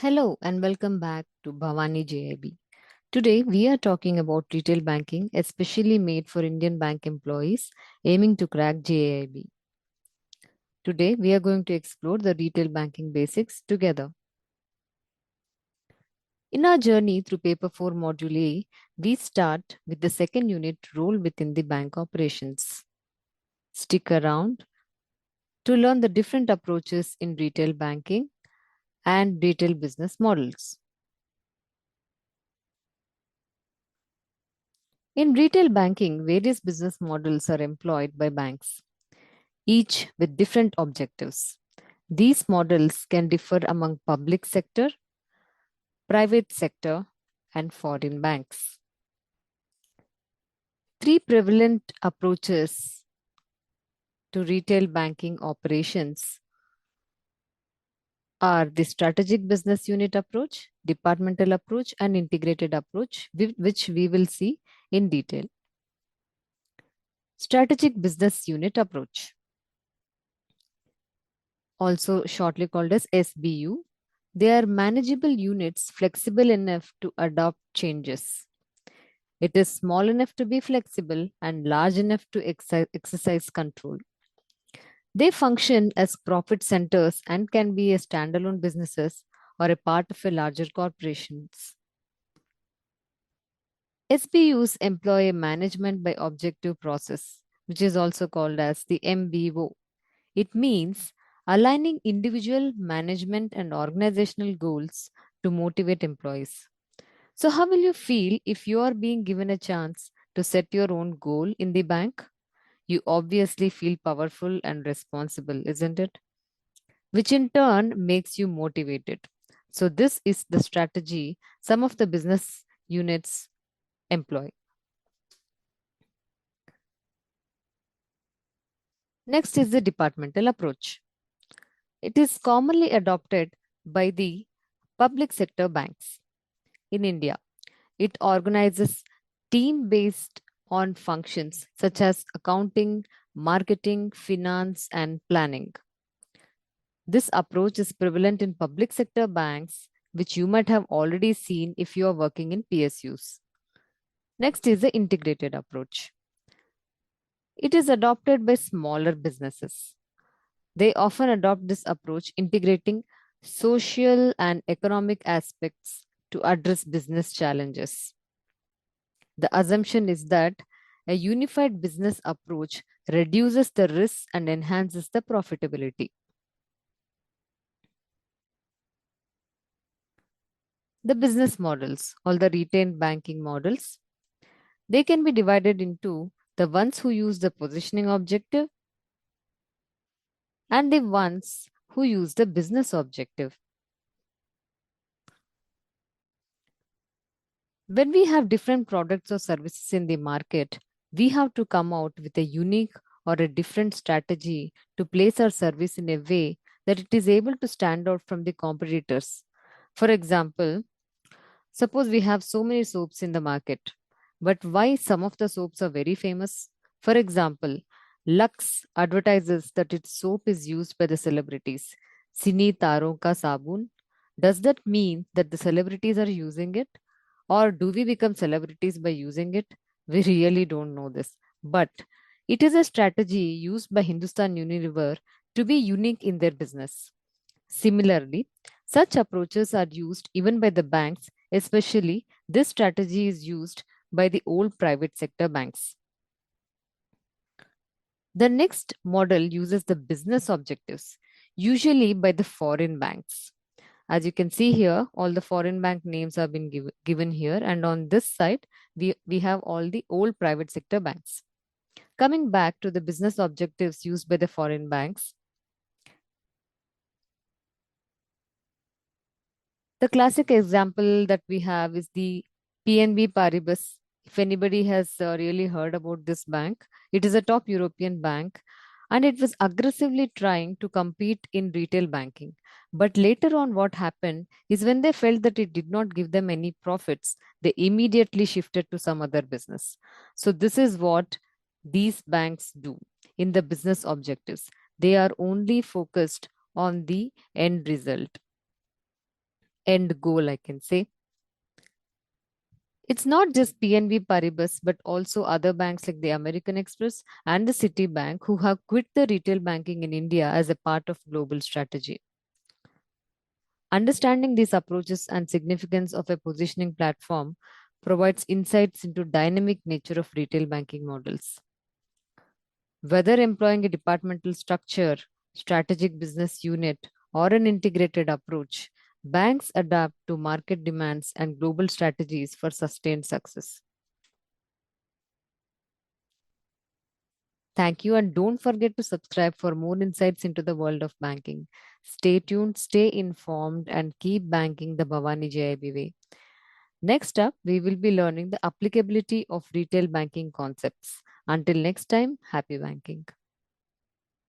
Hello and welcome back to Bhavani JIB. Today we are talking about retail banking, especially made for Indian bank employees aiming to crack JIB. Today we are going to explore the retail banking basics together. In our journey through Paper 4 Module A, we start with the second unit, role within the bank operations. Stick around to learn the different approaches in retail banking and retail business models. In retail banking, various business models are employed by banks, each with different objectives. These models can differ among public sector, private sector, and foreign banks. Three prevalent approaches to retail banking operations are the strategic business unit approach, departmental approach, and integrated approach, which we will see in detail. Strategic business unit approach, also shortly called as SBU. They are manageable units flexible enough to adopt changes. It is small enough to be flexible and large enough to exercise control. They function as profit centers and can be a standalone businesses or a part of a larger corporations. SBUs employ a management by objective process, which is also called as the MBO. It means aligning individual management and organizational goals to motivate employees. So, how will you feel if you are being given a chance to set your own goal in the bank? You obviously feel powerful and responsible, isn't it? Which in turn makes you motivated. So, this is the strategy some of the business units employ. Next is the departmental approach. It is commonly adopted by the public sector banks in India. It organizes team based on functions such as accounting, marketing, finance, and planning. This approach is prevalent in public sector banks, which you might have already seen if you are working in PSUs. Next is the integrated approach. It is adopted by smaller businesses. They often adopt this approach, integrating social and economic aspects to address business challenges. The assumption is that a unified business approach reduces the risks and enhances the profitability. The business models, all the retail banking models, they can be divided into the ones who use the positioning objective and the ones who use the business objective. When we have different products or services in the market, we have to come out with a unique or a different strategy to place our service in a way that it is able to stand out from the competitors. For example, suppose we have so many soaps in the market, but why some of the soaps are very famous? For example, Lux advertises that its soap is used by the celebrities. Sini Taron ka sabun. Does that mean that the celebrities are using it? Or do we become celebrities by using it? We really don't know this. But it is a strategy used by Hindustan Unilever to be unique in their business. Similarly, such approaches are used even by the banks, especially this strategy is used by the old private sector banks. The next model uses the business objectives, usually by the foreign banks. As you can see here, all the foreign bank names have been given here. And on this side, we have all the old private sector banks. Coming back to the business objectives used by the foreign banks, the classic example that we have is the PNB Paribas. If anybody has really heard about this bank, it is a top European bank and it was aggressively trying to compete in retail banking. But later on, what happened is when they felt that it did not give them any profits, they immediately shifted to some other business. So, this is what these banks do in the business objectives. They are only focused on the end result. end goal, I can say. It's not just PNB Paribas, but also other banks like the American Express and the Citibank who have quit the retail banking in India as a part of global strategy. Understanding these approaches and significance of a positioning platform provides insights into dynamic nature of retail banking models. Whether employing a departmental structure, strategic business unit, or an integrated approach, banks adapt to market demands and global strategies for sustained success. Thank you, and don't forget to subscribe for more insights into the world of banking. Stay tuned, stay informed, and keep banking the Bhavani JIB way. Next up, we will be learning the applicability of retail banking concepts. Until next time, happy banking.